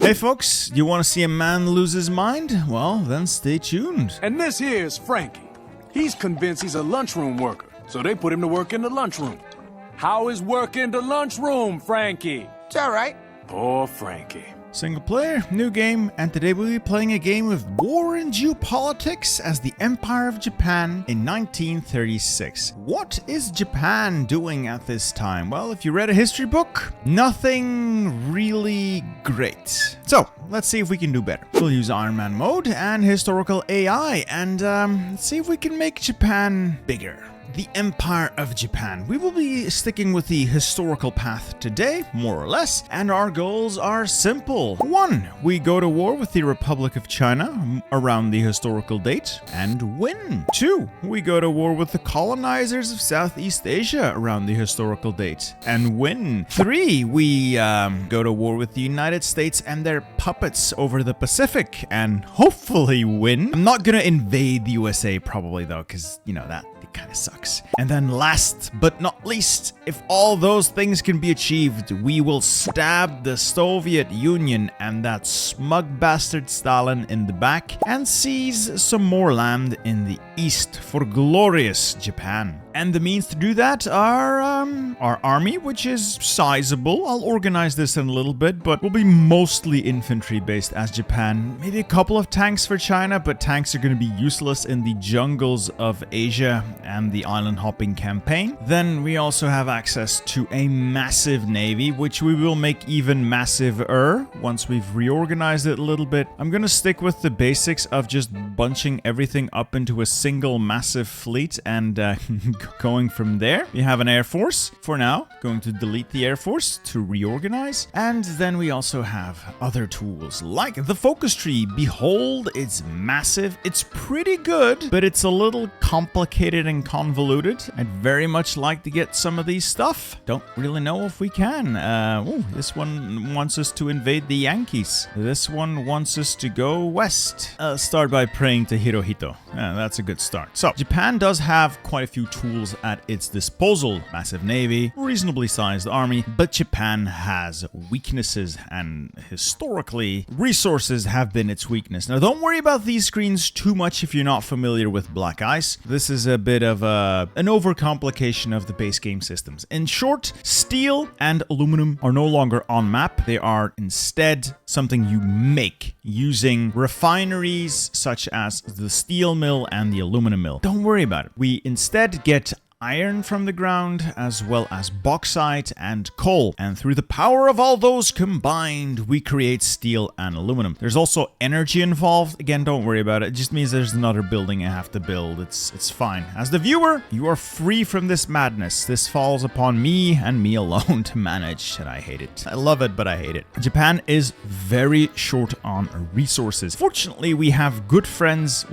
Hey folks, you want to see a man lose his mind? Well, then stay tuned. And this here is Frankie. He's convinced he's a lunchroom worker, so they put him to work in the lunchroom. How is work in the lunchroom, Frankie? It's all right. Poor Frankie. Single player, new game, and today we'll be playing a game of war and geopolitics as the Empire of Japan in 1936. What is Japan doing at this time? Well, if you read a history book, nothing really great. So, let's see if we can do better. We'll use Iron Man mode and historical AI, and let's see if we can make Japan bigger. The Empire of Japan. We will be sticking with the historical path today, more or less, and our goals are simple. 1. We go to war with the Republic of China around the historical date and win. 2. We go to war with the colonizers of Southeast Asia around the historical date and win. 3. We go to war with the United States and their puppets over the Pacific and hopefully win. I'm not gonna invade the USA probably though, because you know that it kind of sucks. And then last but not least, if all those things can be achieved, we will stab the Soviet Union and that smug bastard Stalin in the back and seize some more land in the east for glorious Japan. And the means to do that are our army, which is sizable. I'll organize this in a little bit, but will be mostly infantry based as Japan. Maybe a couple of tanks for China, but tanks are going to be useless in the jungles of Asia and the island hopping campaign. Then we also have access to a massive navy, which we will make even massiver once we've reorganized it a little bit. I'm going to stick with the basics of just bunching everything up into a single massive fleet and going from there. We have an air force for now. Going to delete the air force to reorganize. And then we also have other tools like the focus tree. Behold, it's massive. It's pretty good, but it's a little complicated and convoluted. I'd very much like to get some of these stuff. Don't really know if we can. This one wants us to invade the Yankees. This one wants us to go west. Start by praying to Hirohito. That's a good start. So Japan does have quite a few tools at its disposal. Massive navy, reasonably sized army, but Japan has weaknesses, and historically, resources have been its weakness. Now, don't worry about these screens too much if you're not familiar with Black Ice. This is a bit of an overcomplication of the base game systems. In short, steel and aluminum are no longer on map. They are instead something you make using refineries such as the steel mill and the aluminum mill. Don't worry about it. We instead get iron from the ground, as well as bauxite and coal. And through the power of all those combined, we create steel and aluminum. There's also energy involved. Again, don't worry about it. It just means there's another building I have to build. It's fine. As the viewer, you are free from this madness. This falls upon me and me alone to manage, and I hate it. I love it, but I hate it. Japan is very short on resources. Fortunately, we have good friends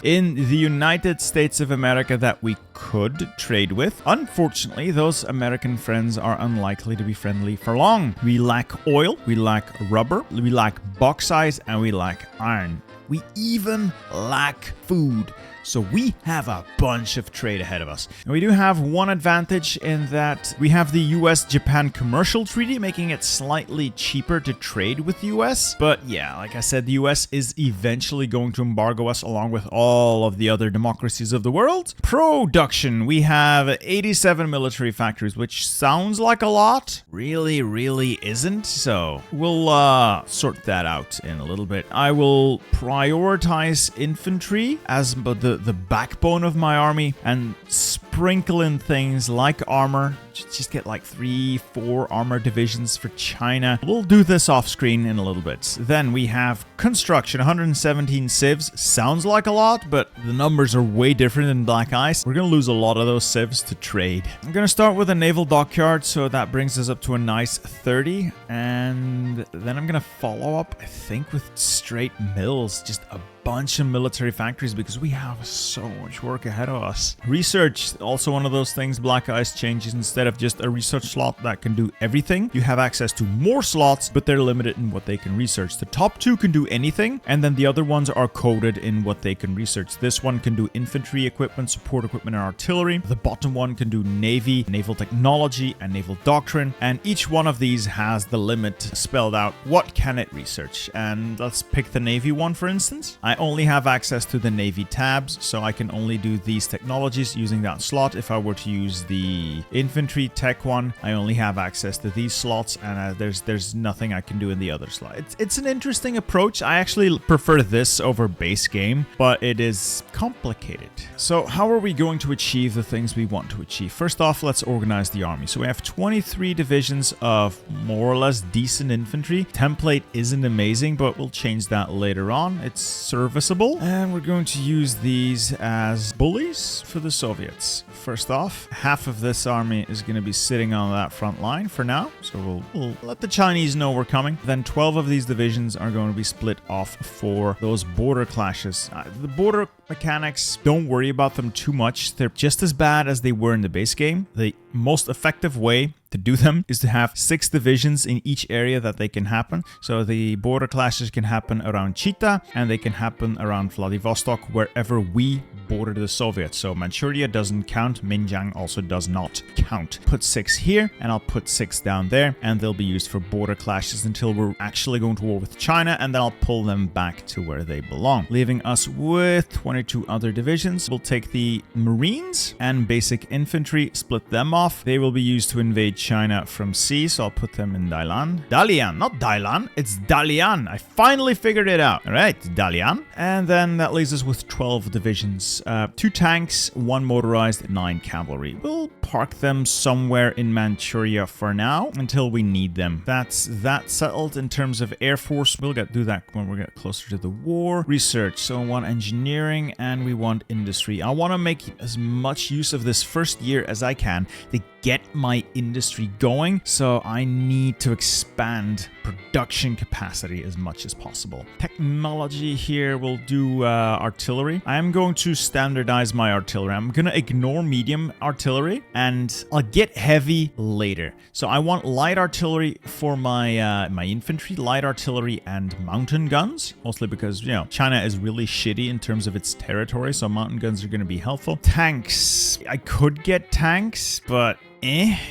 in the United States of America that we could trade with. Unfortunately, those American friends are unlikely to be friendly for long. We lack oil, we lack rubber, we lack bauxite, and we lack iron. We even lack food. So we have a bunch of trade ahead of us. And we do have one advantage in that we have the US-Japan commercial treaty, making it slightly cheaper to trade with the US. But yeah, like I said, the US is eventually going to embargo us along with all of the other democracies of the world. Production. We have 87 military factories, which sounds like a lot. Really isn't. So we'll sort that out in a little bit. I will prioritize infantry as the backbone of my army and sprinkle in things like armor. Just get like 3-4 armor divisions for China. We'll do this off screen in a little bit. Then we have construction, 117 civs. Sounds like a lot, but the numbers are way different in Black Ice. We're gonna lose a lot of those civs to trade. I'm gonna start with a naval dockyard, so that brings us up to a nice 30. And then I'm gonna follow up, I think, with straight mills. Just a bunch of military factories because we have so much work ahead of us. Research, also one of those things Black Ice changes. Instead of just a research slot that can do everything, you have access to more slots, but they're limited in what they can research. The top two can do anything, and then the other ones are coded in what they can research. This one can do infantry equipment, support equipment, and artillery. The bottom one can do navy, naval technology, and naval doctrine, and each one of these has the limit spelled out. What can it research? And let's pick the navy one, for instance. I only have access to the navy tabs, so I can only do these technologies using that slot. If I were to use the infantry tech one, I only have access to these slots, and there's nothing I can do in the other slot. It's an interesting approach. I actually prefer this over base game, but it is complicated. So how are we going to achieve the things we want to achieve? First off, let's organize the army. So we have 23 divisions of more or less decent infantry. Template isn't amazing, but we'll change that later on. It's serviceable, and we're going to use these as bullies for the Soviets. First off, half of this army is going to be sitting on that front line for now, so we'll let the Chinese know we're coming. Then 12 of these divisions are going to be split off for those border clashes. The border mechanics, don't worry about them too much. They're just as bad as they were in the base game. The most effective way to do them is to have 6 divisions in each area that they can happen. So the border clashes can happen around Chita, and they can happen around Vladivostok, wherever we border the Soviets. So Manchuria doesn't count, Minjiang also does not count. Put 6 here, and I'll put 6 down there, and they'll be used for border clashes until we're actually going to war with China, and then I'll pull them back to where they belong, leaving us with 22 other divisions. We'll take the Marines and basic infantry, split them off. They will be used to invade China from sea, so I'll put them in Dalian. Dalian, not Dailan, it's Dalian. I finally figured it out. All right, Dalian. And then that leaves us with 12 divisions. 2 tanks, 1 motorized, 9 cavalry. We'll park them somewhere in Manchuria for now until we need them. That's that settled. In terms of Air Force, we'll do that when we get closer to the war. Research, so we want engineering and we want industry. I want to make as much use of this first year as I can to get my industry going, so I need to expand production capacity as much as possible. Technology here, we'll do artillery. I am going to standardize my artillery. I'm going to ignore medium artillery, and I'll get heavy later. So I want light artillery for my my infantry, light artillery and mountain guns, mostly because, you know, China is really shitty in terms of its territory, so mountain guns are going to be helpful. Tanks, I could get tanks, but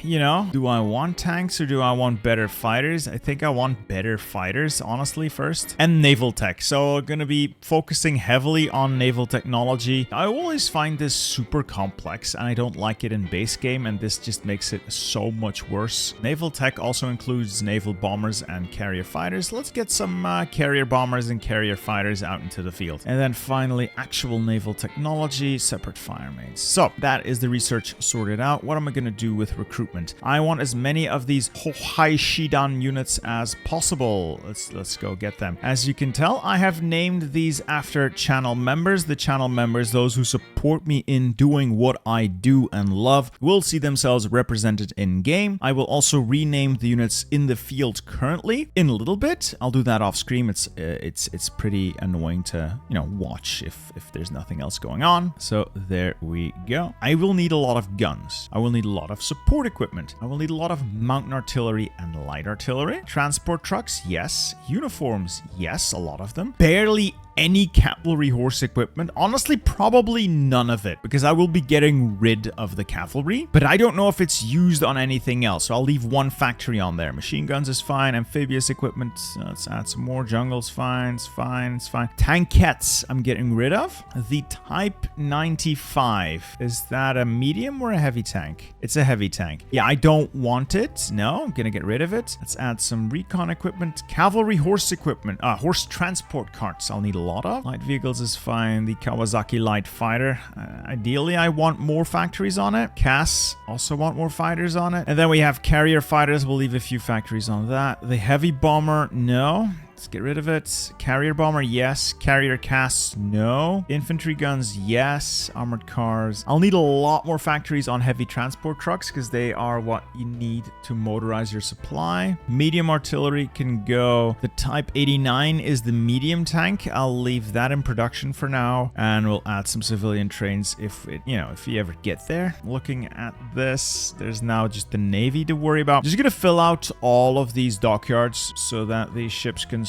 you know, do I want tanks or do I want better fighters? I think I want better fighters, honestly, first. And naval tech. So I'm going to be focusing heavily on naval technology. I always find this super complex and I don't like it in base game, and this just makes it so much worse. Naval tech also includes naval bombers and carrier fighters. Let's get some carrier bombers and carrier fighters out into the field. And then finally, actual naval technology, separate fire mains. So that is the research sorted out. What am I going to do with recruitment? I want as many of these Hohai Shidan units as possible. Let's go get them. As you can tell, I have named these after channel members. The channel members, those who support me in doing what I do and love, will see themselves represented in game. I will also rename the units in the field currently in a little bit. I'll do that off screen. It's pretty annoying to, you know, watch if there's nothing else going on. So there we go. I will need a lot of guns. I will need a lot of support equipment. I will need a lot of mountain artillery and light artillery. Transport trucks, yes. Uniforms, yes, a lot of them. Barely any cavalry horse equipment. Honestly, probably none of it, because I will be getting rid of the cavalry, but I don't know if it's used on anything else, so I'll leave 1 factory on there. Machine guns is fine. Amphibious equipment, let's add some more. Jungle's fine, it's fine, it's fine. Tankettes, I'm getting rid of. The Type 95, is that a medium or a heavy tank? It's a heavy tank. Yeah, I don't want it. No, I'm gonna get rid of it. Let's add some recon equipment. Cavalry horse equipment, horse transport carts, I'll need a lot of. Light vehicles is fine. The Kawasaki light fighter, ideally I want more factories on it. Cass, also want more fighters on it. And then we have carrier fighters. We'll leave a few factories on that. The heavy bomber, no. Let's get rid of it. Carrier bomber, yes. Carrier casks, no. Infantry guns, yes. Armored cars. I'll need a lot more factories on heavy transport trucks because they are what you need to motorize your supply. Medium artillery can go. The Type 89 is the medium tank. I'll leave that in production for now, and we'll add some civilian trains if it, if you ever get there. Looking at this, there's now just the Navy to worry about. Just gonna fill out all of these dockyards so that these ships can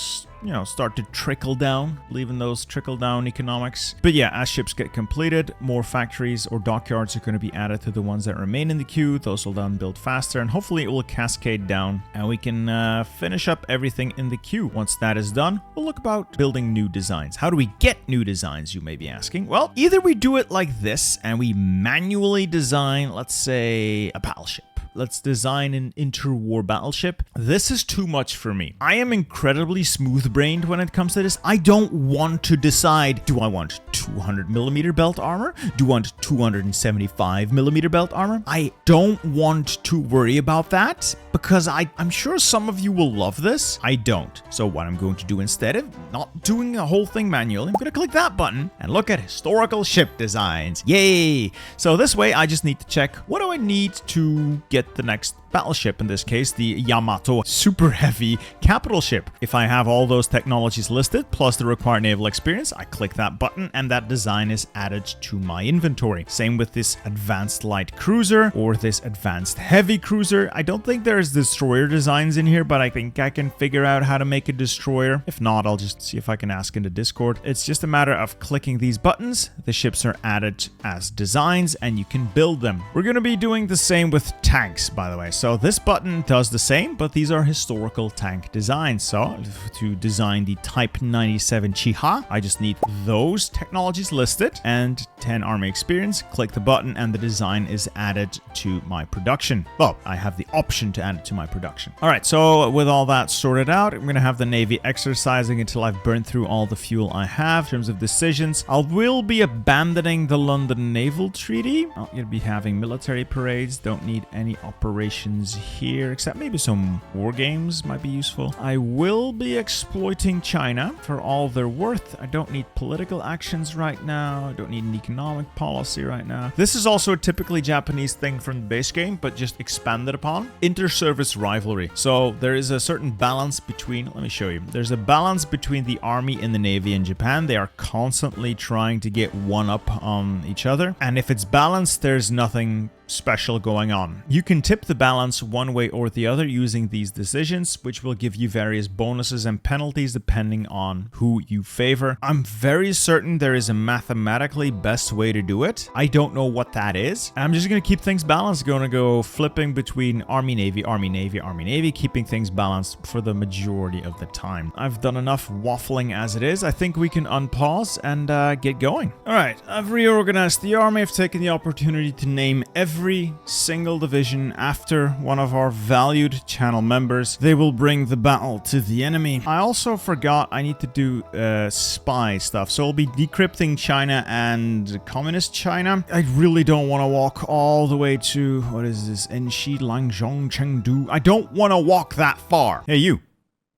start to trickle down, leaving those trickle down economics. But yeah, as ships get completed, more factories or dockyards are going to be added to the ones that remain in the queue. Those will then build faster, and hopefully it will cascade down, and we can finish up everything in the queue. Once that is done, we'll look about building new designs. How do we get new designs, you may be asking? Well, either we do it like this, and we manually design, let's say, a battleship. Let's design an interwar battleship. This is too much for me. I am incredibly smooth-brained when it comes to this. I don't want to decide, do I want 200mm belt armor? Do I want 275mm belt armor? I don't want to worry about that because I'm sure some of you will love this. I don't. So what I'm going to do instead of not doing the whole thing manually, I'm going to click that button and look at historical ship designs. Yay! So this way, I just need to check, what do I need to get the next battleship, in this case the Yamato super heavy capital ship. If I have all those technologies listed plus the required naval experience, I click that button and that design is added to my inventory. Same with this advanced light cruiser or this advanced heavy cruiser. I don't think there's destroyer designs in here, but I think I can figure out how to make a destroyer. If not, I'll just see if I can ask in the Discord. It's just a matter of clicking these buttons. The ships are added as designs and you can build them. We're going to be doing the same with tanks, by the way. So this button does the same, but these are historical tank designs. So to design the Type 97 Chiha, I just need those technologies listed and 10 army experience. Click the button and the design is added to my production. Well, I have the option to add it to my production. All right, so with all that sorted out, I'm going to have the Navy exercising until I've burned through all the fuel I have. In terms of decisions, I will be abandoning the London Naval Treaty. I'm going to be having military parades. Don't need any operations here, except maybe some war games might be useful. I will be exploiting China for all they're worth. I don't need political actions right now. I don't need an economic policy right now. This is also a typically Japanese thing from the base game, but just expanded upon. Inter-service rivalry. So there is a certain balance between, let me show you. There's a balance between the army and the navy in Japan. They are constantly trying to get one up on each other. And if it's balanced, there's nothing special going on. You can tip the balance one way or the other using these decisions, which will give you various bonuses and penalties depending on who you favor. I'm very certain there is a mathematically best way to do it. I don't know what that is. I'm just going to keep things balanced. Going to go flipping between Army, Navy, Army, Navy, Army, Navy, keeping things balanced for the majority of the time. I've done enough waffling as it is. I think we can unpause and get going. All right, I've reorganized the army. I've taken the opportunity to name every single division after one of our valued channel members. They will bring the battle to the enemy. I also forgot I need to do spy stuff, so I'll be decrypting China and communist China. I really don't want to walk all the way to, what is this, Enshi, Langzhong, Chengdu. I don't want to walk that far. Hey, you.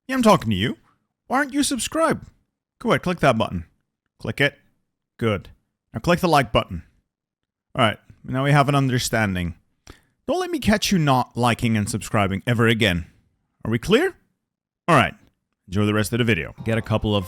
Yeah, I'm talking to you. Why aren't you subscribed? Go ahead, click that button. Click it. Good. Now click the like button. All right. Now we have an understanding. Don't let me catch you not liking and subscribing ever again. Are we clear? All right. Enjoy the rest of the video. Get a couple of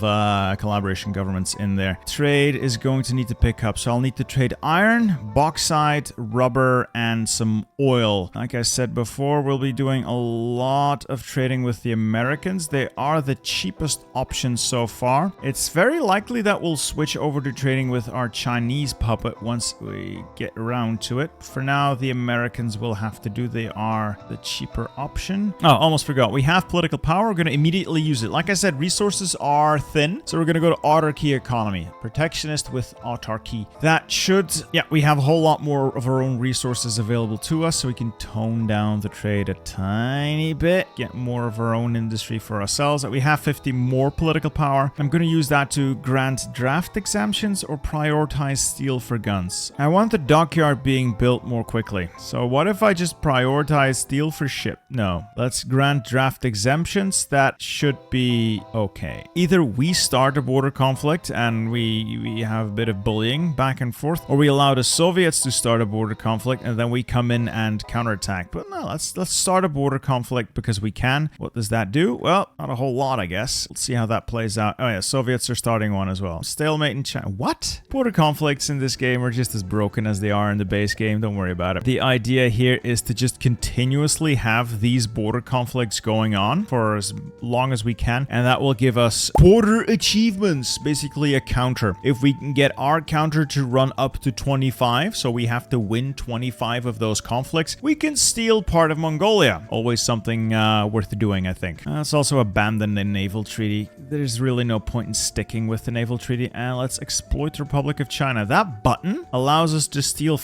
collaboration governments in there. Trade is going to need to pick up, so I'll need to trade iron, bauxite, rubber, and some oil. Like I said before, we'll be doing a lot of trading with the Americans. They are the cheapest option so far. It's very likely that we'll switch over to trading with our Chinese puppet once we get around to it. For now, the Americans will have to do. They are the cheaper option. Oh, almost forgot. We have political power. We're going to immediately use it. Like I said, resources are thin, so we're going to go to autarky economy. Protectionist with autarky. That should, yeah, we have a whole lot more of our own resources available to us, so we can tone down the trade a tiny bit, get more of our own industry for ourselves. We have 50 more political power. I'm going to use that to grant draft exemptions or prioritize steel for guns. I want the dockyard being built more quickly. So what if I just prioritize steel for ship? No. Let's grant draft exemptions. That should be be okay. Either we start a border conflict and we have a bit of bullying back and forth, or we allow the Soviets to start a border conflict and then we come in and counterattack. But no, let's start a border conflict because we can. What does that do? Well, not a whole lot, I guess. Let's see how that plays out. Oh yeah, Soviets are starting one as well. Stalemate in China. What? Border conflicts in this game are just as broken as they are in the base game. Don't worry about it. The idea here is to just continuously have these border conflicts going on for as long as we can, and that will give us border achievements, basically a counter. If we can get our counter to run up to 25, so we have to win 25 of those conflicts, we can steal part of Mongolia. Always something worth doing, I think. Let's also abandon the naval treaty. There's really no point in sticking with the naval treaty, and let's exploit the Republic of China. That button allows us to steal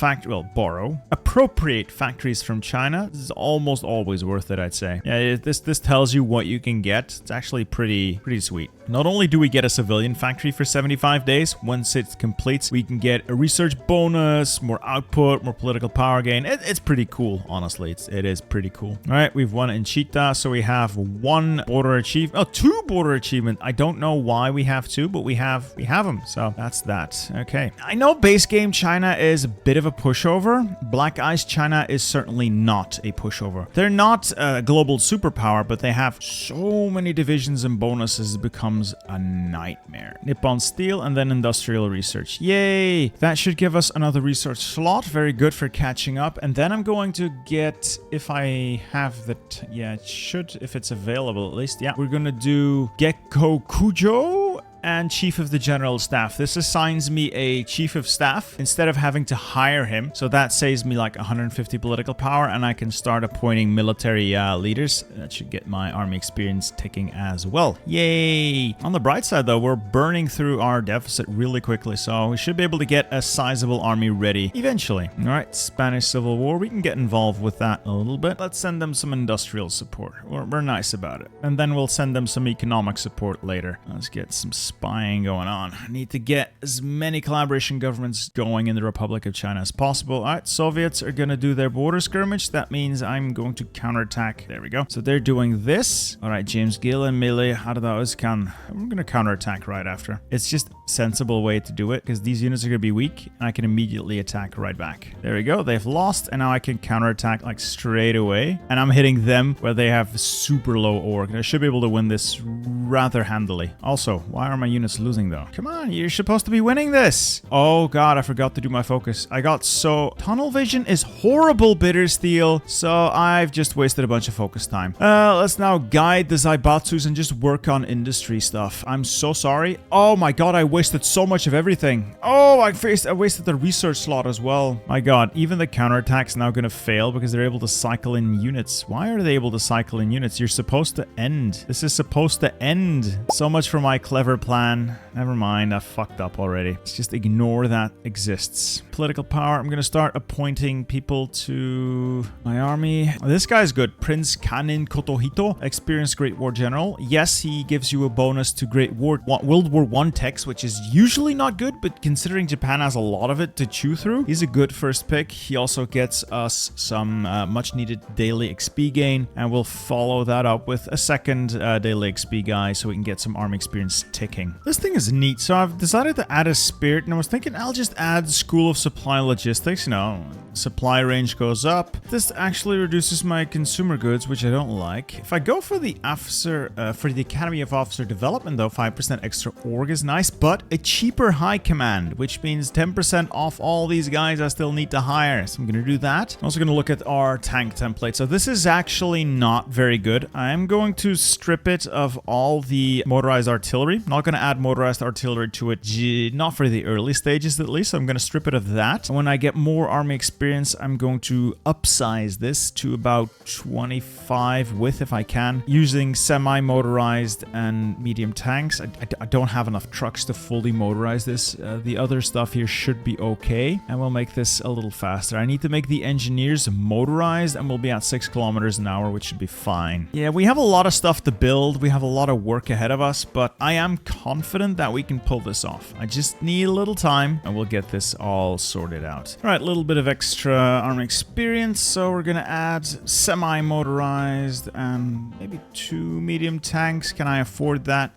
borrow, appropriate factories from China. This is almost always worth it, I'd say. Yeah, this tells you what you can get. It's actually pretty sweet. Not only do we get a civilian factory for 75 days, once it completes, we can get a research bonus, more output, more political power gain. It's pretty cool, honestly. It is pretty cool. All right, we've won in Chita, so we have one border achievement. Oh, two border achievement. I don't know why we have two, but we have them. So that's that. Okay. I know base game China is a bit of a pushover. Black Ice China is certainly not a pushover. They're not a global superpower, but they have so many divisions and bonuses, it becomes a nightmare. Nippon Steel and then industrial research. Yay! That should give us another research slot. Very good for catching up. And then I'm going to get, if I have the, yeah, it should, if it's available at least. Yeah, we're gonna do Gekko Kujo and Chief of the General Staff. This assigns me a Chief of Staff instead of having to hire him. So that saves me like 150 political power, and I can start appointing military leaders. That should get my army experience ticking as well. Yay! On the bright side though, we're burning through our deficit really quickly, so we should be able to get a sizable army ready eventually. All right, Spanish Civil War. We can get involved with that a little bit. Let's send them some industrial support. We're nice about it. And then we'll send them some economic support later. Let's get some spying going on. I need to get as many collaboration governments going in the Republic of China as possible. All right, Soviets are going to do their border skirmish. That means I'm going to counterattack. There we go. So they're doing this. All right, James Gill and Melee. How did that can? I'm going to counterattack right after. It's just a sensible way to do it because these units are going to be weak and I can immediately attack right back. There we go. They've lost and now I can counterattack like straight away. And I'm hitting them where they have super low org. I should be able to win this rather handily. Also, why are my units losing though? Come on, you're supposed to be winning this. Oh god, I forgot to do my focus. I got so... Tunnel vision is horrible, Bittersteel. So I've just wasted a bunch of focus time. Let's now guide the Zaibatsus and just work on industry stuff. I'm so sorry. Oh my god, I wasted so much of everything. Oh, I wasted the research slot as well. My god, even the counterattack's now gonna fail because they're able to cycle in units. Why are they able to cycle in units? You're supposed to end. This is supposed to end. So much for my clever plan. Never mind, I fucked up already. Let's just ignore that exists. Political power. I'm gonna start appointing people to my army. This guy's good. Prince Kanin Kotohito, experienced Great War General. Yes, he gives you a bonus to World War I techs, which is usually not good, but considering Japan has a lot of it to chew through, he's a good first pick. He also gets us some much needed daily XP gain, and we'll follow that up with a second daily XP guy so we can get some army experience ticking. This thing is neat, so I've decided to add a spirit, and I was thinking I'll just add School of Supply Logistics. You know, supply range goes up. This actually reduces my consumer goods, which I don't like. If I go for the Academy of Officer Development though, 5% extra org is nice, but a cheaper high command, which means 10% off all these guys I still need to hire. So I'm going to do that. I'm also going to look at our tank template. So this is actually not very good. I'm going to strip it of all the motorized artillery. I'm not going to add motorized artillery to it, not for the early stages at least. So I'm going to strip it of that. And when I get more army experience, I'm going to upsize this to about 25 with, if I can, using semi-motorized and medium tanks. I don't have enough trucks to fully motorize this. The other stuff here should be okay, and we'll make this a little faster. I need to make the engineers motorized, and we'll be at 6 kilometers an hour, which should be fine. Yeah, we have a lot of stuff to build. We have a lot of work ahead of us, but I am confident that we can pull this off. I just need a little time and we'll get this all sorted out. All right, a little bit of extra army experience. So we're going to add semi-motorized and maybe 2 medium tanks. Can I afford that?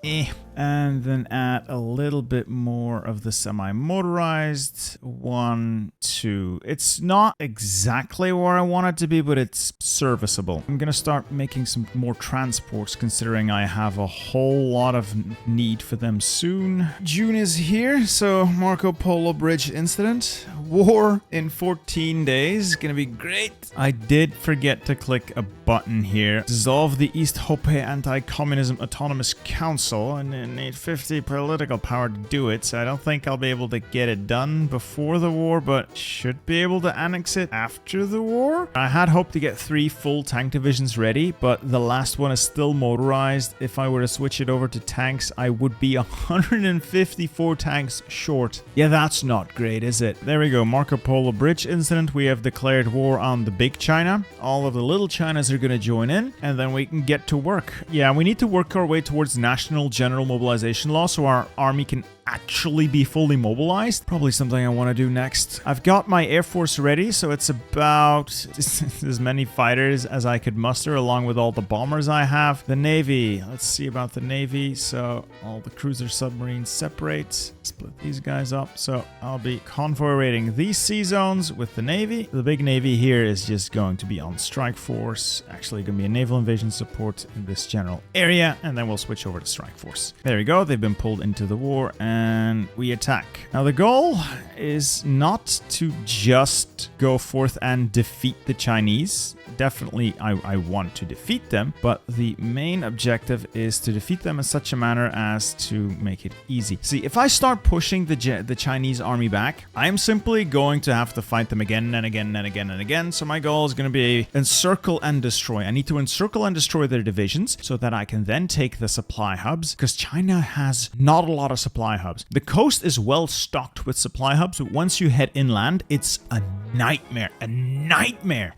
And then add a little bit more of the semi-motorized. 1, 2. It's not exactly where I want it to be, but it's serviceable. I'm gonna start making some more transports, considering I have a whole lot of need for them soon. June is here, so Marco Polo Bridge incident. War in 14 days. Gonna be great. I did forget to click a button here. Dissolve the East Hope Anti-Communism Autonomous Council, and I need 50 political power to do it, so I don't think I'll be able to get it done before the war, but should be able to annex it after the war. I had hoped to get 3 full tank divisions ready, but the last one is still motorized. If I were to switch it over to tanks, I would be 154 tanks short. Yeah, that's not great, is it? There we go. Marco Polo Bridge incident. We have declared war on the big China. All of the little Chinas are going to join in, and then we can get to work. Yeah, we need to work our way towards national general mobilization law so our army can actually be fully mobilized. Probably something I want to do next. I've got my Air Force ready, so it's about as many fighters as I could muster, along with all the bombers I have. The Navy. Let's see about the Navy. So all the cruiser submarines separate. Split these guys up. So I'll be convoy raiding these sea zones with the Navy. The big Navy here is just going to be on strike force. Actually going to be a naval invasion support in this general area, and then we'll switch over to strike force. There we go. They've been pulled into the war, and we attack. Now the goal is not to just go forth and defeat the Chinese. Definitely I want to defeat them, but the main objective is to defeat them in such a manner as to make it easy. See, if I start pushing the Chinese army back, I'm simply going to have to fight them again and again and again and again. So my goal is going to be encircle and destroy. I need to encircle and destroy their divisions so that I can then take the supply hubs, because China has not a lot of supply hubs. The coast is well stocked with supply hubs, but once you head inland, it's a nightmare.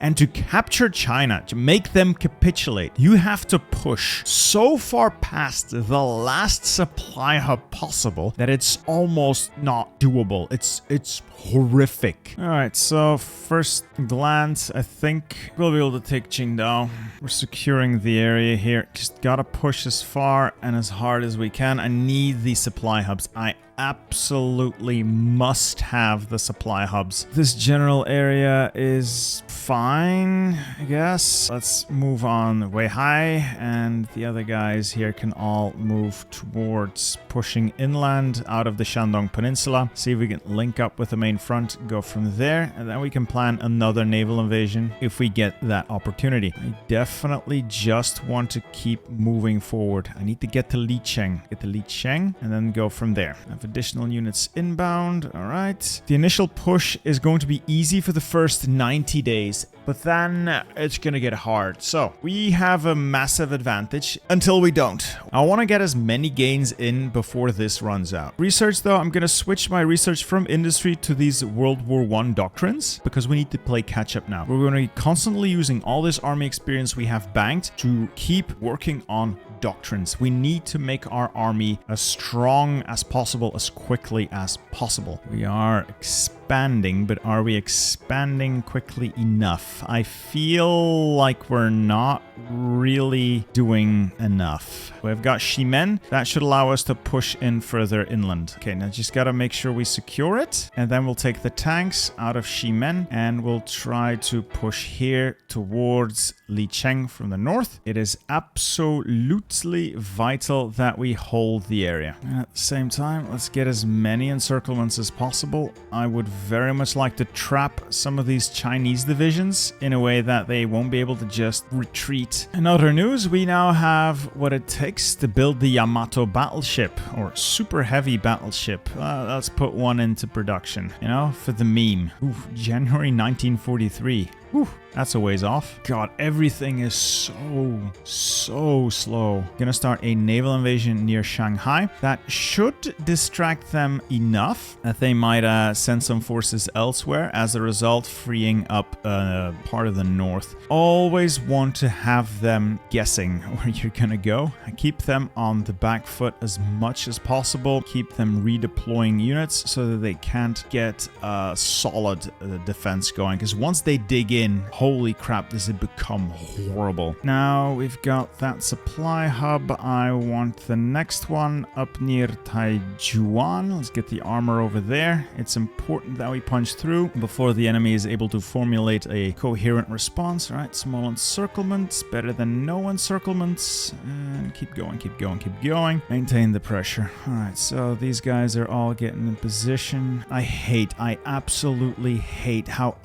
And to capture China, to make them capitulate, you have to push so far past the last supply hub possible that it's almost not doable. It's horrific. All right, so first glance, I think we'll be able to take Qingdao. We're securing the area here. Just gotta push as far and as hard as we can. I need these supply hubs. I absolutely must have the supply hubs. This general area is fine, I guess. Let's move on way high, and the other guys here can all move towards pushing inland out of the Shandong Peninsula. See if we can link up with the main front, go from there, and then we can plan another naval invasion if we get that opportunity. I definitely just want to keep moving forward. I need to get to Licheng, and then go from there. I have additional units inbound. All right. The initial push is going to be easy for the first 90 days, but then it's going to get hard. So we have a massive advantage until we don't. I want to get as many gains in before this runs out. Research, though, I'm going to switch my research from industry to these World War I doctrines, because we need to play catch up now. We're going to be constantly using all this army experience we have banked to keep working on doctrines. We need to make our army as strong as possible, as quickly as possible. We are expanding, but are we expanding quickly enough? I feel like we're not really doing enough. We've got Ximen. That should allow us to push in further inland. Okay, now just gotta make sure we secure it, and then we'll take the tanks out of Ximen, and we'll try to push here towards Licheng from the north. It is absolutely vital that we hold the area. And at the same time, let's get as many encirclements as possible. I would very much like to trap some of these Chinese divisions in a way that they won't be able to just retreat. In other news, we now have what it takes to build the Yamato battleship, or super heavy battleship. Let's put one into production, you know, for the meme. Ooh, January 1943. Whew, that's a ways off. God, everything is so slow. Gonna start a naval invasion near Shanghai. That should distract them enough that they might send some forces elsewhere, as a result freeing up part of the north. Always want to have them guessing where you're gonna go. Keep them on the back foot as much as possible. Keep them redeploying units so that they can't get a solid defense going, because once they dig in, holy crap, does it become horrible. Now we've got that supply hub. I want the next one up near Taijuan. Let's get the armor over there. It's important that we punch through before the enemy is able to formulate a coherent response. All right, small encirclements, better than no encirclements. And keep going, keep going, keep going. Maintain the pressure. All right, so these guys are all getting in position. I absolutely hate how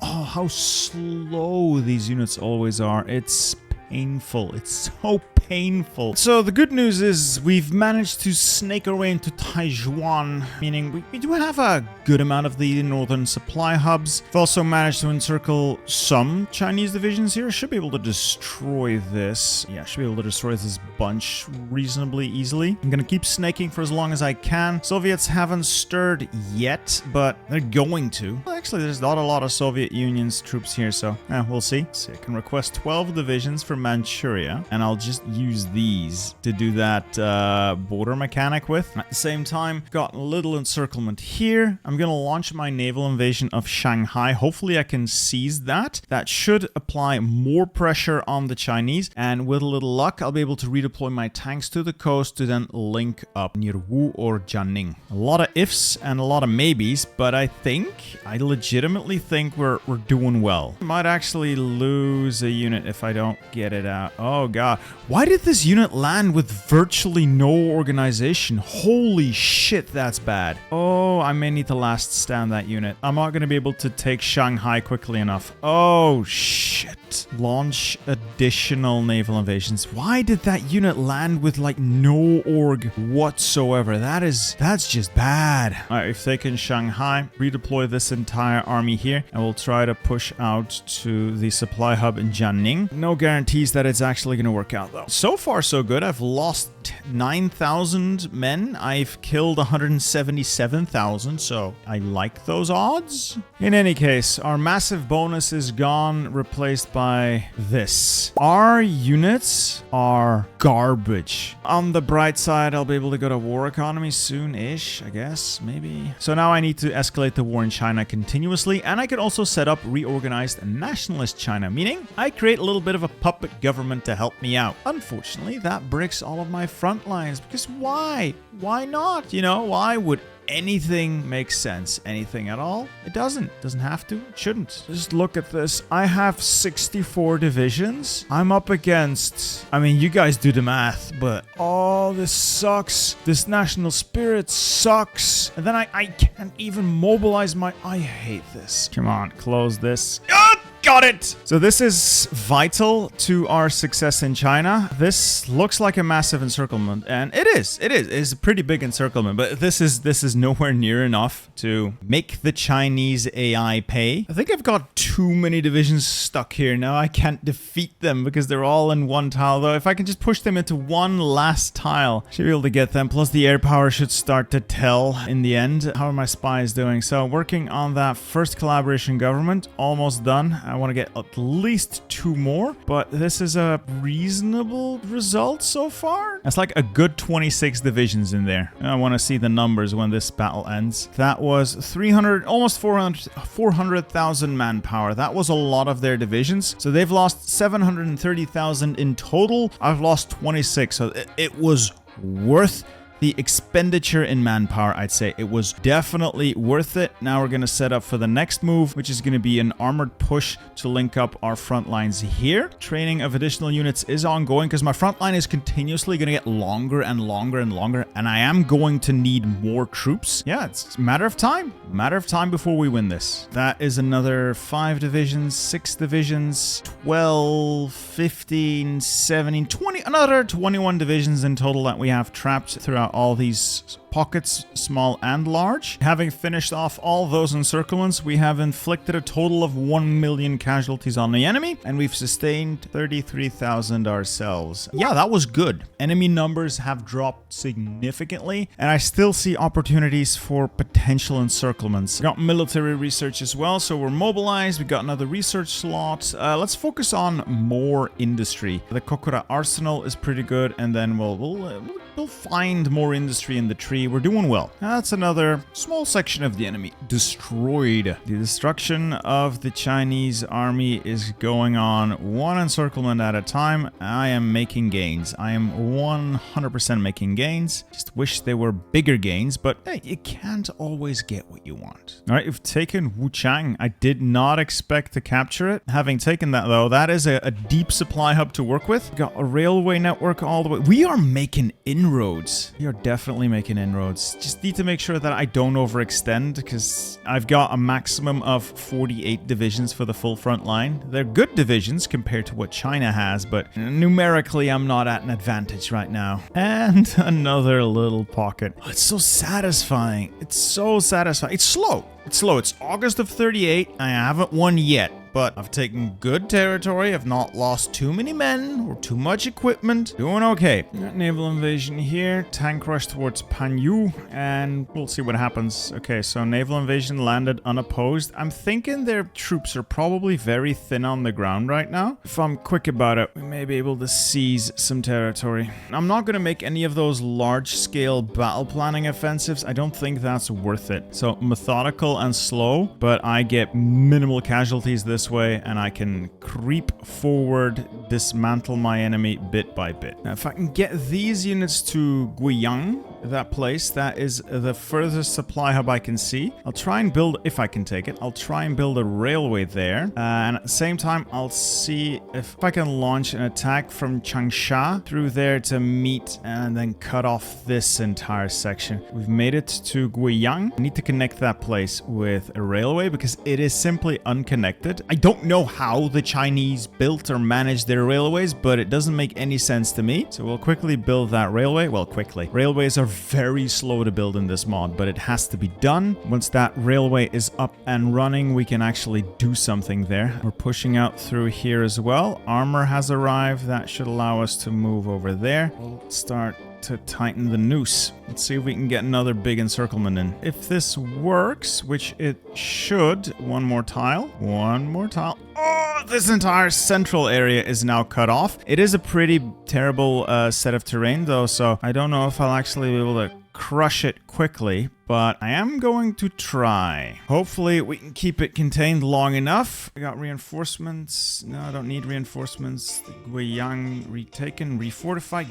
slow these units always are. It's painful. It's so painful. So the good news is we've managed to snake our way into Taijuan, meaning we do have a good amount of the northern supply hubs. We've also managed to encircle some Chinese divisions here. Should be able to destroy this. Yeah, should be able to destroy this bunch reasonably easily. I'm gonna keep snaking for as long as I can. Soviets haven't stirred yet, but they're going to. Well, actually, there's not a lot of Soviet Union's troops here, so we'll see. So I can request 12 divisions for Manchuria, and I'll just use these to do that border mechanic with. At the same time, got a little encirclement here. I'm gonna launch my naval invasion of Shanghai. Hopefully I can seize that. That should apply more pressure on the Chinese, and with a little luck, I'll be able to redeploy my tanks to the coast to then link up near Wu or Jianing. A lot of ifs and a lot of maybes, but I legitimately think we're doing well. I might actually lose a unit if I don't get it out. Oh god. Why did this unit land with virtually no organization? Holy shit, that's bad. Oh, I may need to last stand that unit. I'm not going to be able to take Shanghai quickly enough. Oh shit. Launch additional naval invasions. Why did that unit land with like no org whatsoever? That's just bad. All right, we've taken Shanghai. Redeploy this entire army here, and we'll try to push out to the supply hub in Jianing. No guarantees that it's actually going to work out though. So far so good. I've lost 9,000 men. I've killed 177,000, so I like those odds. In any case, our massive bonus is gone, replaced by this. Our units are garbage. On the bright side, I'll be able to go to war economy soon-ish, I guess, maybe. So now I need to escalate the war in China continuously, and I could also set up reorganized nationalist China, meaning I create a little bit of a puppet government to help me out. Unfortunately, that breaks all of my front lines, because why? Why not? You know, why would anything make sense? Anything at all? It doesn't. Doesn't have to. It shouldn't. Just look at this. I have 64 divisions. I'm up against... I mean, you guys do the math, but... Oh, this sucks. This national spirit sucks. And then I can't even mobilize my... I hate this. Come on, close this. Got it! So this is vital to our success in China. This looks like a massive encirclement, and it is. It's a pretty big encirclement, but this is nowhere near enough to make the Chinese AI pay. I think I've got too many divisions stuck here now. I can't defeat them because they're all in one tile, though. If I can just push them into one last tile, should be able to get them. Plus the air power should start to tell in the end. How are my spies doing? So working on that first collaboration government, almost done. I want to get at least 2 more, but this is a reasonable result so far. That's like a good 26 divisions in there. I want to see the numbers when this battle ends. That was 300, almost 400,000 manpower. That was a lot of their divisions. So they've lost 730,000 in total. I've lost 26. So it was worth the expenditure in manpower, I'd say. It was definitely worth it. Now we're going to set up for the next move, which is going to be an armored push to link up our front lines here. Training of additional units is ongoing because my front line is continuously going to get longer and longer and longer, and I am going to need more troops. Yeah, it's a matter of time. A matter of time before we win this. That is another 5 divisions, 6 divisions, 12, 15, 17, 20, another 21 divisions in total that we have trapped throughout out all these pockets, small and large. Having finished off all those encirclements, we have inflicted a total of 1 million casualties on the enemy, and we've sustained 33,000 ourselves. Yeah, that was good. Enemy numbers have dropped significantly, and I still see opportunities for potential encirclements. Got military research as well, so we're mobilized. We got another research slot. Let's focus on more industry. The Kokura Arsenal is pretty good, and then we'll find more industry in the tree. We're doing well. That's another small section of the enemy destroyed. The destruction of the Chinese army is going on one encirclement at a time. I am making gains. I am 100% making gains. Just wish they were bigger gains, but hey, you can't always get what you want. All right, we've taken Wuchang. I did not expect to capture it. Having taken that, though, that is a deep supply hub to work with. Got a railway network all the way. We are making inroads. We are definitely making inroads. Just need to make sure that I don't overextend, because I've got a maximum of 48 divisions for the full front line. They're good divisions compared to what China has, but numerically I'm not at an advantage right now. And another little pocket. Oh, it's so satisfying. It's so satisfying. It's slow. It's slow. It's August of 38. I haven't won yet, but I've taken good territory. I've not lost too many men or too much equipment. Doing okay. Naval invasion here. Tank rush towards Panyu, and we'll see what happens. Okay, so naval invasion landed unopposed. I'm thinking their troops are probably very thin on the ground right now. If I'm quick about it, we may be able to seize some territory. I'm not going to make any of those large-scale battle planning offensives. I don't think that's worth it. So methodical and slow, but I get minimal casualties this way, and I can creep forward, dismantle my enemy bit by bit. Now, if I can get these units to Guiyang, that place, that is the furthest supply hub I can see. I'll try and build, if I can take it, I'll try and build a railway there. And at the same time, I'll see if I can launch an attack from Changsha through there to meet and then cut off this entire section. We've made it to Guiyang. I need to connect that place with a railway because it is simply unconnected. I don't know how the Chinese built or managed their railways, but it doesn't make any sense to me. So we'll quickly build that railway. Well, quickly. Railways are very slow to build in this mod, but it has to be done. Once that railway is up and running, we can actually do something there. We're pushing out through here as well. Armor has arrived. That should allow us to move over there. We'll start to tighten the noose. Let's see if we can get another big encirclement in. If this works, which it should, one more tile. Oh, this entire central area is now cut off. It is a pretty terrible set of terrain though, so I don't know if I'll actually be able to crush it quickly, but I am going to try. Hopefully we can keep it contained long enough. I got reinforcements. No, I don't need reinforcements. The Guiyang retaken, refortified.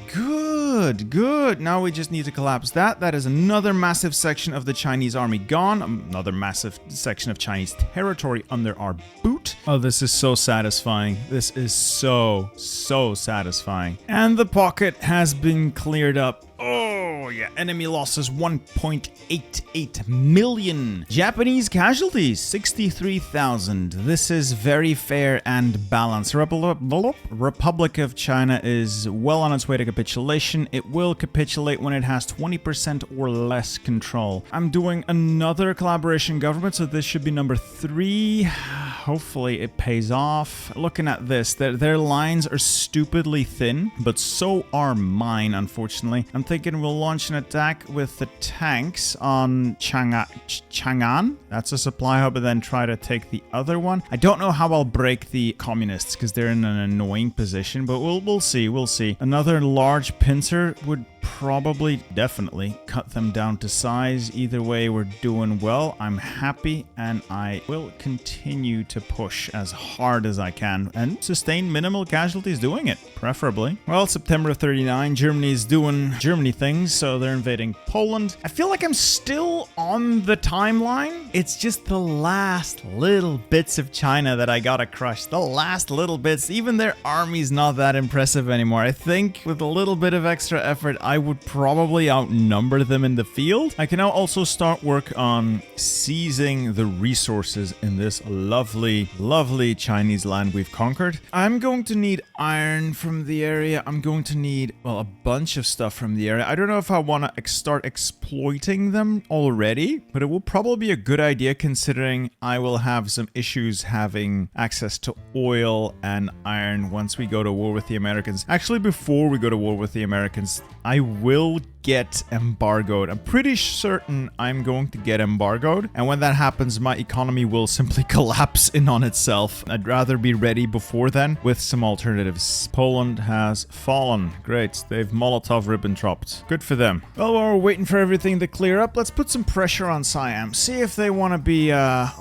Good. Now we just need to collapse that. That is another massive section of the Chinese army gone. Another massive section of Chinese territory under our boot. Oh, this is so satisfying. This is so satisfying. And the pocket has been cleared up. Oh, yeah. Enemy losses 1.88 million. Japanese casualties 63,000. This is very fair and balanced. Republic of China is well on its way to capitulation. It will capitulate when it has 20% or less control. I'm doing another collaboration government, so this should be number 3. Hopefully it pays off. Looking at this, their lines are stupidly thin, but so are mine, unfortunately. I'm thinking we'll launch an attack with the tanks on Chang'an. That's a supply hub, and then try to take the other one. I don't know how I'll break the communists because they're in an annoying position, but we'll see. Another large pincer would definitely cut them down to size. Either way, we're doing well. I'm happy, and I will continue to push as hard as I can and sustain minimal casualties doing it, preferably. Well, September of 39, Germany's doing Germany things, so they're invading Poland. I feel like I'm still on the timeline. It's just the last little bits of China that I gotta crush. The last little bits. Even their army's not that impressive anymore. I think with a little bit of extra effort, I I would probably outnumber them in the field. I can now also start work on seizing the resources in this lovely, lovely Chinese land we've conquered. I'm going to need iron from the area. I'm going to need, well, a bunch of stuff from the area. I don't know if I want to start exploiting them already, but it will probably be a good idea considering I will have some issues having access to oil and iron once we go to war with the Americans. Actually, before we go to war with the Americans, I will get embargoed. I'm pretty certain I'm going to get embargoed, and when that happens, my economy will simply collapse in on itself. I'd rather be ready before then with some alternatives. Poland has fallen. Great. They've Molotov-Ribbentropped. Good for them. Well, while we're waiting for everything to clear up, let's put some pressure on Siam. See if they want to be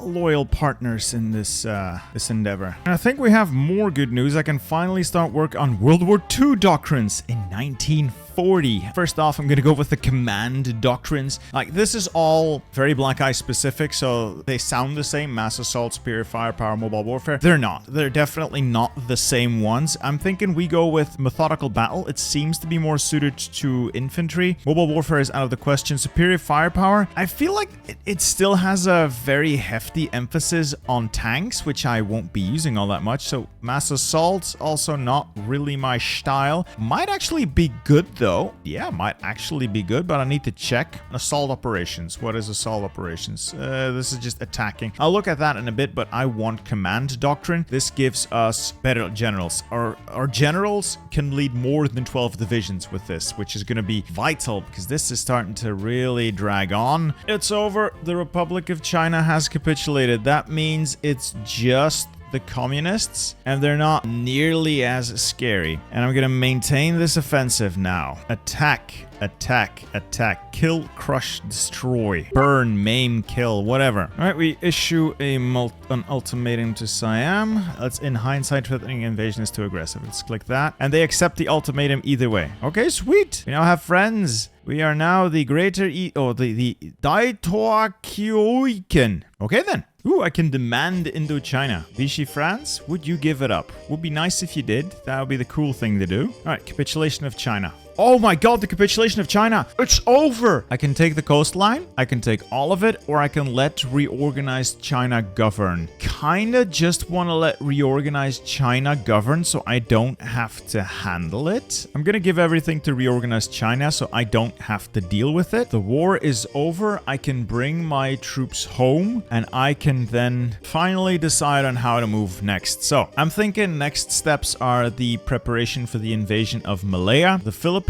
loyal partners in this endeavor. And I think we have more good news. I can finally start work on World War II doctrines in 1940. First off, I'm going to go with the command doctrines. Like, this is all very Black Eye specific, so they sound the same. Mass assault, superior firepower, mobile warfare. They're not. They're definitely not the same ones. I'm thinking we go with methodical battle. It seems to be more suited to infantry. Mobile warfare is out of the question. Superior firepower, I feel like it still has a very hefty emphasis on tanks, which I won't be using all that much. So mass assault, also not really my style. Might actually be good though. Yeah, might actually be good, but I need to check. Assault operations. What is assault operations? This is just attacking. I'll look at that in a bit, but I want command doctrine. This gives us better generals. Our generals can lead more than 12 divisions with this, which is going to be vital because this is starting to really drag on. It's over. The Republic of China has capitulated. That means it's just the communists, and they're not nearly as scary. And I'm gonna maintain this offensive now. Attack, attack, attack, kill, crush, destroy, burn, maim, kill, whatever. All right, we issue an ultimatum to Siam. Let's, in hindsight, threatening invasion is too aggressive. Let's click that, and they accept the ultimatum either way. Okay, sweet. We now have friends. We are now the greater the Daitoakyoiken. Okay then. Ooh, I can demand Indochina. Vichy France, would you give it up? Would be nice if you did. That would be the cool thing to do. All right, capitulation of China. Oh my god, the capitulation of China. It's over. I can take the coastline, I can take all of it, or I can let reorganized China govern. Kinda just want to let reorganized China govern so I don't have to handle it. I'm gonna give everything to reorganized China so I don't have to deal with it. The war is over. I can bring my troops home and I can then finally decide on how to move next. So I'm thinking next steps are the preparation for the invasion of Malaya, the Philippines,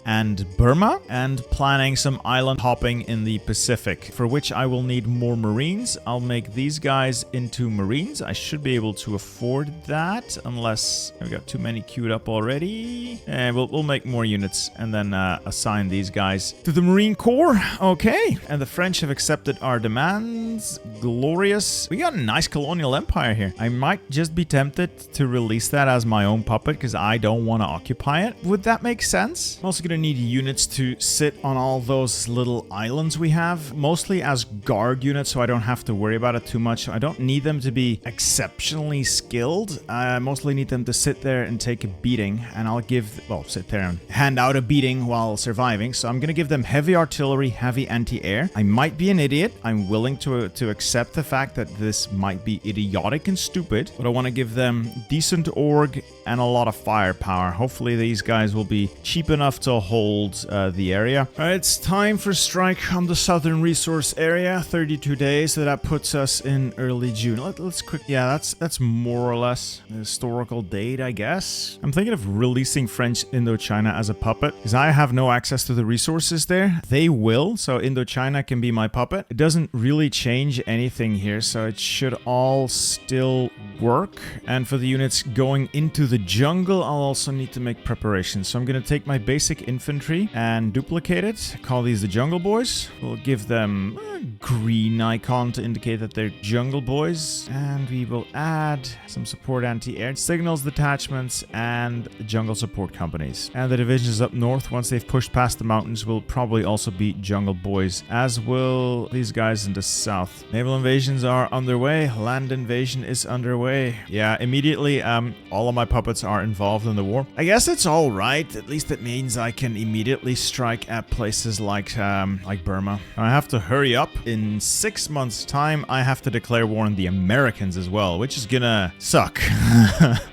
and Burma, and planning some island hopping in the Pacific, for which I will need more Marines. I'll make these guys into Marines. I should be able to afford that, unless I've got too many queued up already. And we'll make more units and then assign these guys to the Marine Corps. Okay, and the French have accepted our demands. Glorious. We got a nice colonial empire here. I might just be tempted to release that as my own puppet because I don't want to occupy it. Would that make sense? I'm also going to need units to sit on all those little islands we have, mostly as guard units so I don't have to worry about it too much. I don't need them to be exceptionally skilled. I mostly need them to sit there and take a beating, and I'll give, well, sit there and hand out a beating while surviving. So I'm going to give them heavy artillery, heavy anti-air. I might be an idiot. I'm willing to accept the fact that this might be idiotic and stupid, but I want to give them decent org and a lot of firepower. Hopefully these guys will be cheap enough to hold the area. All right, it's time for strike on the southern resource area. 32 days, so that puts us in early June. Let's quick, yeah, that's more or less the historical date, I guess. I'm thinking of releasing French Indochina as a puppet because I have no access to the resources there. They will, so Indochina can be my puppet. It doesn't really change anything here, so it should all still work. And for the units going into the jungle, I'll also need to make preparations. So I'm going to take my basic infantry and duplicate it. Call these the Jungle Boys. We'll give them green icon to indicate that they're jungle boys. And we will add some support anti-air signals detachments and jungle support companies. And the divisions up north, once they've pushed past the mountains, will probably also be jungle boys, as will these guys in the south. Naval invasions are underway. Land invasion is underway. Yeah, immediately, all of my puppets are involved in the war. I guess it's all right. At least it means I can immediately strike at places like Burma. I have to hurry up. In 6 months' time, I have to declare war on the Americans as well, which is gonna suck.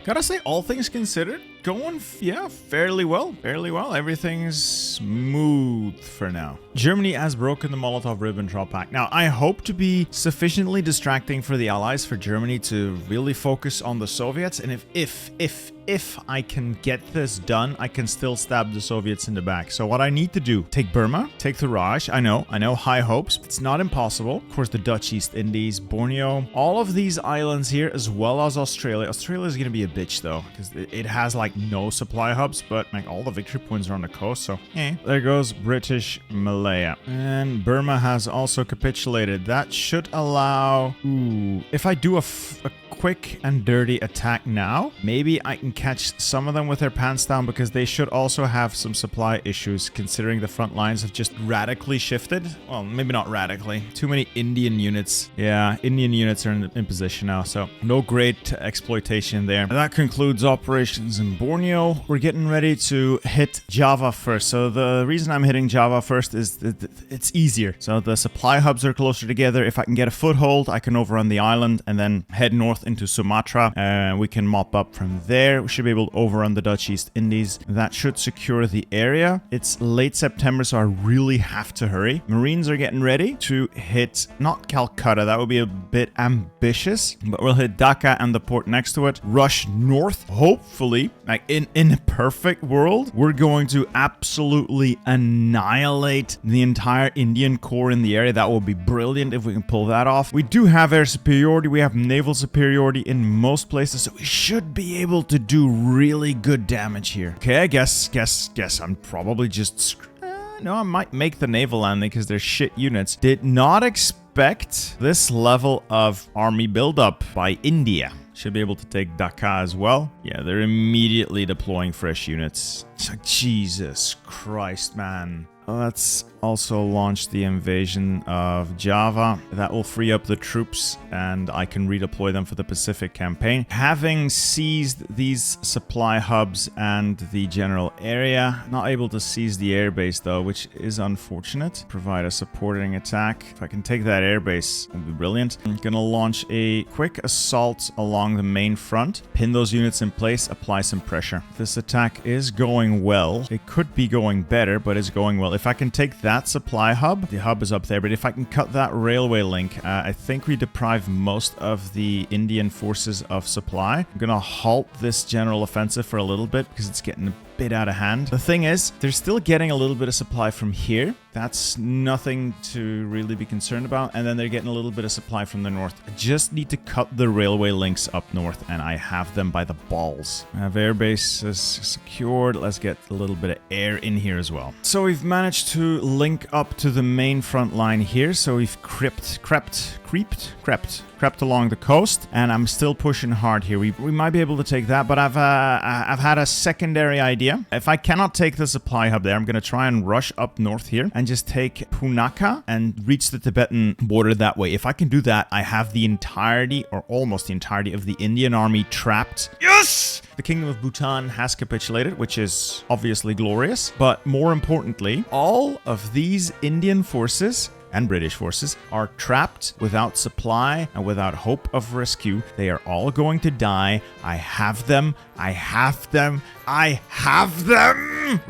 Gotta say, all things considered, going, yeah, fairly well. Everything's smooth for now. Germany has broken the Molotov-Ribbentrop Pact. Now, I hope to be sufficiently distracting for the Allies for Germany to really focus on the Soviets. And if I can get this done, I can still stab the Soviets in the back. So what I need to do, take Burma, take the Raj. I know, high hopes. It's not impossible. Of course, the Dutch East Indies, Borneo, all of these islands here, as well as Australia. Australia is going to be a bitch, though, because it has, like, no supply hubs, but, like, all the victory points are on the coast, so, There goes British Malaya. And Burma has also capitulated. That should allow... Ooh, if I do a quick and dirty attack now, maybe I can catch some of them with their pants down, because they should also have some supply issues, considering the front lines have just radically shifted. Well, maybe not radically. Too many Indian units. Yeah, Indian units are in position now, so no great exploitation there. That concludes operations in Borneo. We're getting ready to hit Java first. So the reason I'm hitting Java first is that it's easier. So the supply hubs are closer together. If I can get a foothold, I can overrun the island and then head north into Sumatra. We can mop up from there. We should be able to overrun the Dutch East Indies. That should secure the area. It's late September, so I really have to hurry. Marines are getting ready to hit, not Calcutta, that would be a bit ambitious, but we'll hit Dhaka and the port next to it. Rush north, hopefully, like in a perfect world, we're going to absolutely annihilate the entire Indian core in the area. That will be brilliant if we can pull that off. We do have air superiority. We have naval superiority in most places, so we should be able to do really good damage here. Okay, I guess I'm probably just no, I might make the naval landing because they're shit units. Did not expect this level of army buildup by India. Should be able to take Dhaka as well. Yeah, they're immediately deploying fresh units. It's like, Jesus Christ, man. Let's also launch the invasion of Java. That will free up the troops and I can redeploy them for the Pacific campaign. Having seized these supply hubs and the general area, not able to seize the airbase though, which is unfortunate. Provide a supporting attack. If I can take that airbase, it would be brilliant. I'm gonna launch a quick assault along the main front, pin those units in place, apply some pressure. This attack is going well. It could be going better, but it's going well. If I can take that supply hub, the hub is up there, but if I can cut that railway link, I think we deprive most of the Indian forces of supply. I'm gonna halt this general offensive for a little bit because it's getting a bit out of hand. The thing is, they're still getting a little bit of supply from here. That's nothing to really be concerned about. And then they're getting a little bit of supply from the north. I just need to cut the railway links up north and I have them by the balls. I have air bases secured. Let's get a little bit of air in here as well. So we've managed to link up to the main front line here. So we've crept along the coast, and I'm still pushing hard here. We might be able to take that, but I've had a secondary idea. If I cannot take the supply hub there, I'm going to try and rush up north here and just take Punakha and reach the Tibetan border that way. If I can do that, I have the entirety, or almost the entirety, of the Indian army trapped. Yes! The Kingdom of Bhutan has capitulated, which is obviously glorious, but more importantly, all of these Indian forces and British forces are trapped without supply and without hope of rescue. They are all going to die. I have them. We're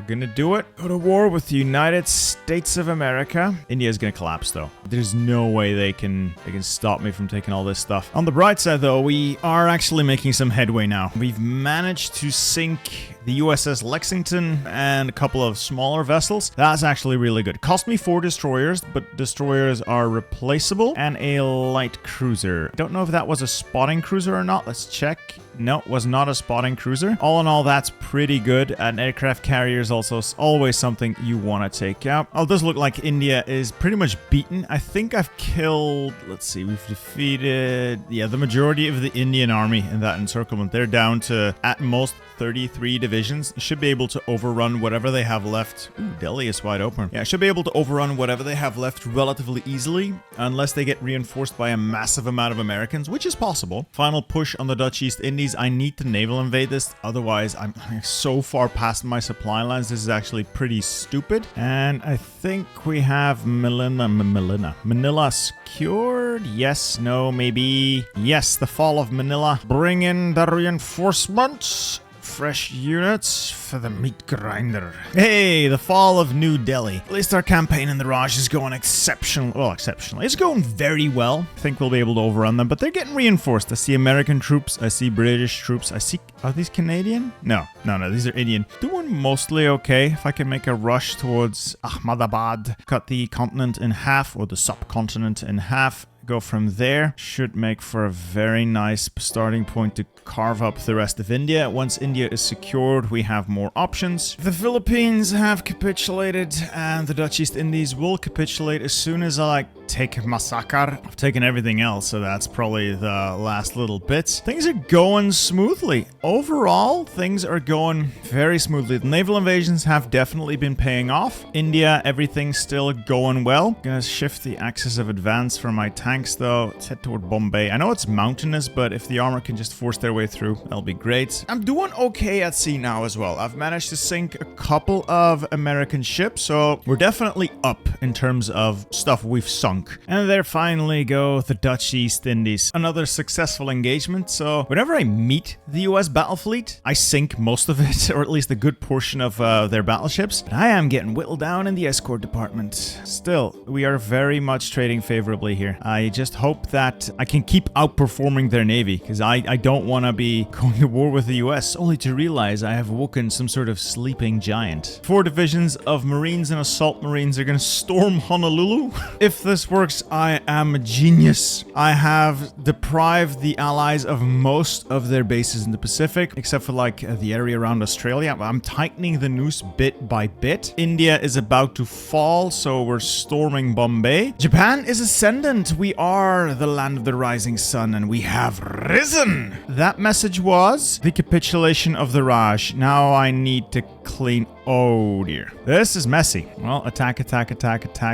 gonna do it. Go to war with the United States of America. India is gonna collapse though. There's no way they can stop me from taking all this stuff. On the bright side though, we are actually making some headway now. We've managed to sink the USS Lexington and a couple of smaller vessels. That's actually really good. Cost me 4 destroyers, but destroyers are replaceable, and a light cruiser. Don't know if that was a spotting cruiser or not. Let's check. No, was not a spotting cruiser. All in all, that's pretty good. An aircraft carrier is also always something you want to take out. Oh, it does look like India is pretty much beaten. I think I've killed, let's see, we've defeated, yeah, the majority of the Indian army in that encirclement. They're down to at most 33 divisions. Should be able to overrun whatever they have left. Ooh, Delhi is wide open. Yeah, should be able to overrun whatever they have left relatively easily, unless they get reinforced by a massive amount of Americans, which is possible. Final push on the Dutch East Indies. I need to naval invade this, otherwise I'm so far past my supply lines. This is actually pretty stupid. And I think we have Manila secured. Yes, no, maybe. Yes, the fall of Manila. Bring in the reinforcements. Fresh units for the meat grinder. Hey, the fall of New Delhi. At least our campaign in the Raj is going exceptionally. It's going very well. I think we'll be able to overrun them, but they're getting reinforced. I see American troops. I see British troops. I see... Are these Canadian? No, these are Indian. Doing mostly okay. If I can make a rush towards Ahmedabad, cut the continent in half, or the subcontinent in half, go from there. Should make for a very nice starting point to carve up the rest of India. Once India is secured, we have more options. The Philippines have capitulated, and the Dutch East Indies will capitulate as soon as I take Masakar. I've taken everything else, so that's probably the last little bit. Things are going smoothly. Overall, things are going very smoothly. The naval invasions have definitely been paying off. India, everything's still going well. Gonna shift the axis of advance for my tanks, though. Let's head toward Bombay. I know it's mountainous, but if the armor can just force their way through, that'll be great. I'm doing okay at sea now as well. I've managed to sink a couple of American ships, so we're definitely up in terms of stuff we've sunk. And there finally go the Dutch East Indies. Another successful engagement. So whenever I meet the US battle fleet, I sink most of it, or at least a good portion of their battleships. But I am getting whittled down in the escort department. Still, we are very much trading favorably here. I just hope that I can keep outperforming their navy, because I don't want to be going to war with the US, only to realize I have woken some sort of sleeping giant. 4 divisions of Marines and Assault Marines are going to storm Honolulu. If this works, I am a genius. I have deprived the Allies of most of their bases in the Pacific, except for like the area around Australia. I'm tightening the noose bit by bit. India is about to fall, so we're storming Bombay. Japan is ascendant. We are the land of the rising sun, and we have risen. That message was the capitulation of the Raj. Now I need to clean. Oh dear. This is messy. Well, attack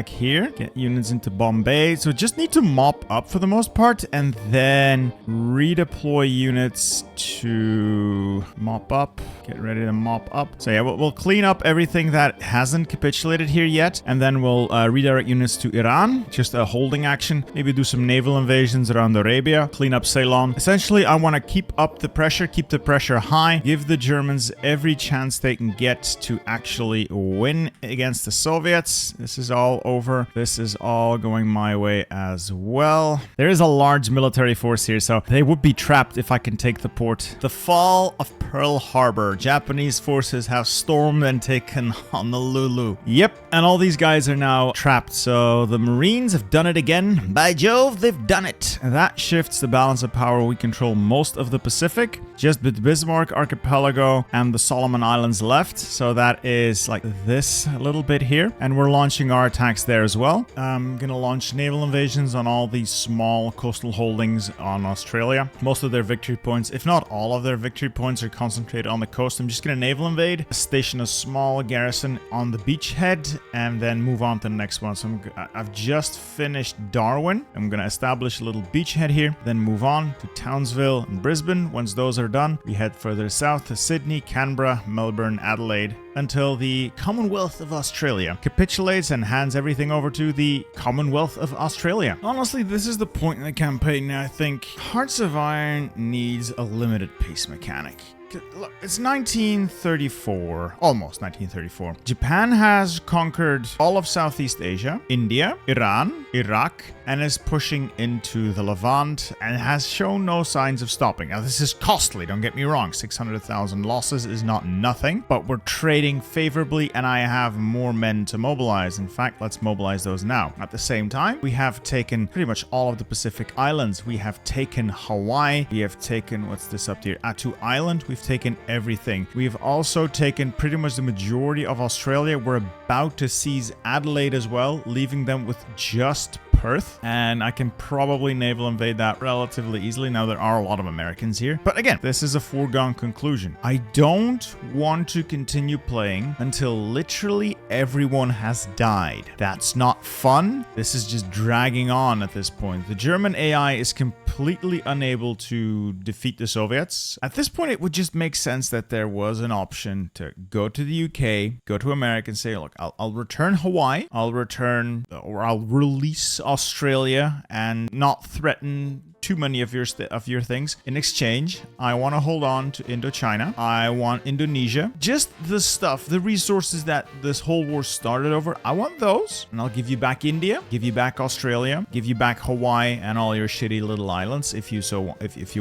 here. Get units into Bombay. So just need to mop up for the most part, and then redeploy units to mop up. Get ready to mop up. So yeah, we'll clean up everything that hasn't capitulated here yet, and then we'll redirect units to Iran. Just a holding action. Maybe do some naval invasions around Arabia. Clean up Ceylon. Essentially, I want to keep up the pressure, keep the pressure high, give the Germans every chance they can get to actually win against the Soviets. This is all over. This is all going my way as well. There is a large military force here, so they would be trapped if I can take the port. The fall of Pearl Harbor. Japanese forces have stormed and taken Honolulu. Yep, and all these guys are now trapped, so the Marines have done it again. By Jove, they've done it. That shifts the balance of power. We control most of the Pacific, just the Bismarck Archipelago and the Solomon Islands left, so that is like this a little bit here, and we're launching our attacks there as well. I'm gonna launch naval invasions on all these small coastal holdings on Australia. Most of their victory points, if not all of their victory points, are concentrated on the coast. I'm just gonna naval invade, station a small garrison on the beachhead, and then move on to the next one. So I've just finished Darwin. I'm gonna establish a little beachhead here, then move on to Townsville and Brisbane. Once those are done, we head further south to Sydney, Canberra, Melbourne, Adelaide, until the Commonwealth of Australia capitulates and hands everything over to the Commonwealth of Australia. Honestly, this is the point in the campaign now. I think Hearts of Iron needs a limited pace mechanic. Look, it's 1934, almost 1934. Japan has conquered all of Southeast Asia, India, Iran, Iraq, and is pushing into the Levant and has shown no signs of stopping. Now, this is costly, don't get me wrong. 600,000 losses is not nothing, but we're trading favorably and I have more men to mobilize. In fact, let's mobilize those now. At the same time, we have taken pretty much all of the Pacific Islands. We have taken Hawaii. We have taken, what's this up here? Attu Island. We've taken everything. We've also taken pretty much the majority of Australia. We're about to seize Adelaide as well, leaving them with just Perth, and I can probably naval invade that relatively easily. Now, there are a lot of Americans here, but again, this is a foregone conclusion. I don't want to continue playing until literally everyone has died. That's not fun. This is just dragging on at this point. The German AI is completely unable to defeat the Soviets. At this point, it would just make sense that there was an option to go to the UK, go to America and say, look, I'll return Hawaii, I'll release Australia and not threaten too many of your things. In exchange, I want to hold on to Indochina. I want Indonesia. Just the stuff, the resources that this whole war started over. I want those, and I'll give you back India, give you back Australia, give you back Hawaii and all your shitty little islands if you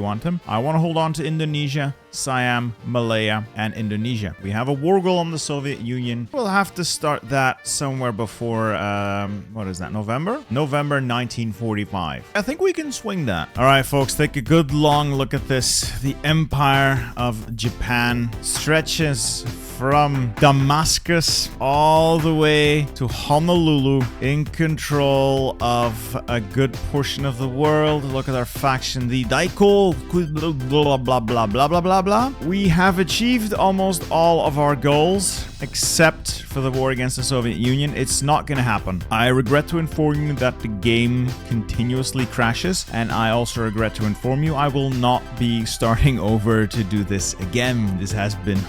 want them. I want to hold on to Indonesia, Siam, Malaya, and Indonesia. We have a war goal on the Soviet Union. We'll have to start that somewhere before what is that? November 1945. I think we can swing that. All right, folks, take a good long look at this. The Empire of Japan stretches from Damascus all the way to Honolulu, in control of a good portion of the world. Look at our faction, the Daiko, blah, blah, blah, blah, blah, blah, blah. We have achieved almost all of our goals, except for the war against the Soviet Union. It's not going to happen. I regret to inform you that the game continuously crashes, and I also regret to inform you I will not be starting over to do this again. This has been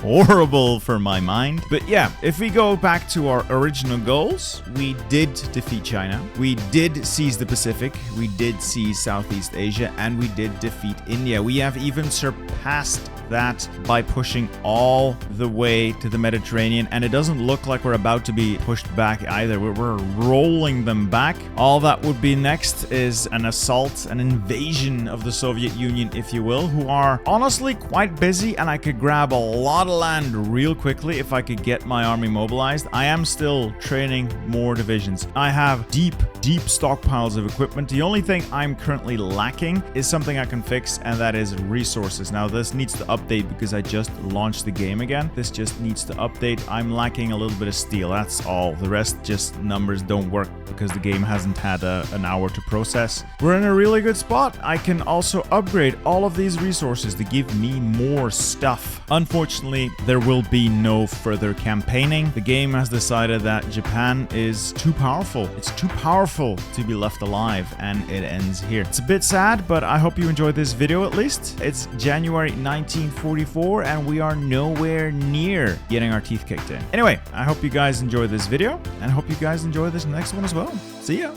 horrible for my mind. But yeah, if we go back to our original goals, we did defeat China, we did seize the Pacific, we did seize Southeast Asia, and we did defeat India. We have even surpassed that by pushing all the way to the Mediterranean, and it doesn't look like we're about to be pushed back either. We're rolling them back. All that would be next is an assault, an invasion of the Soviet Union, if you will, who are honestly quite busy, and I could grab a lot of land real quickly if I could get my army mobilized. I am still training more divisions. I have deep stockpiles of equipment. The only thing I'm currently lacking is something I can fix, and that is resources. Now, this needs to update because I just launched the game again. This just needs to update. I'm lacking a little bit of steel. That's all. The rest, just numbers don't work because the game hasn't had an hour to process. We're in a really good spot. I can also upgrade all of these resources to give me more stuff. Unfortunately, there will be no further campaigning. The game has decided that Japan is too powerful. It's too powerful to be left alive, and it ends here. It's a bit sad, but I hope you enjoyed this video at least. It's January 1944, and we are nowhere near getting our teeth kicked in. Anyway, I hope you guys enjoyed this video, and I hope you guys enjoy this next one as well. See ya!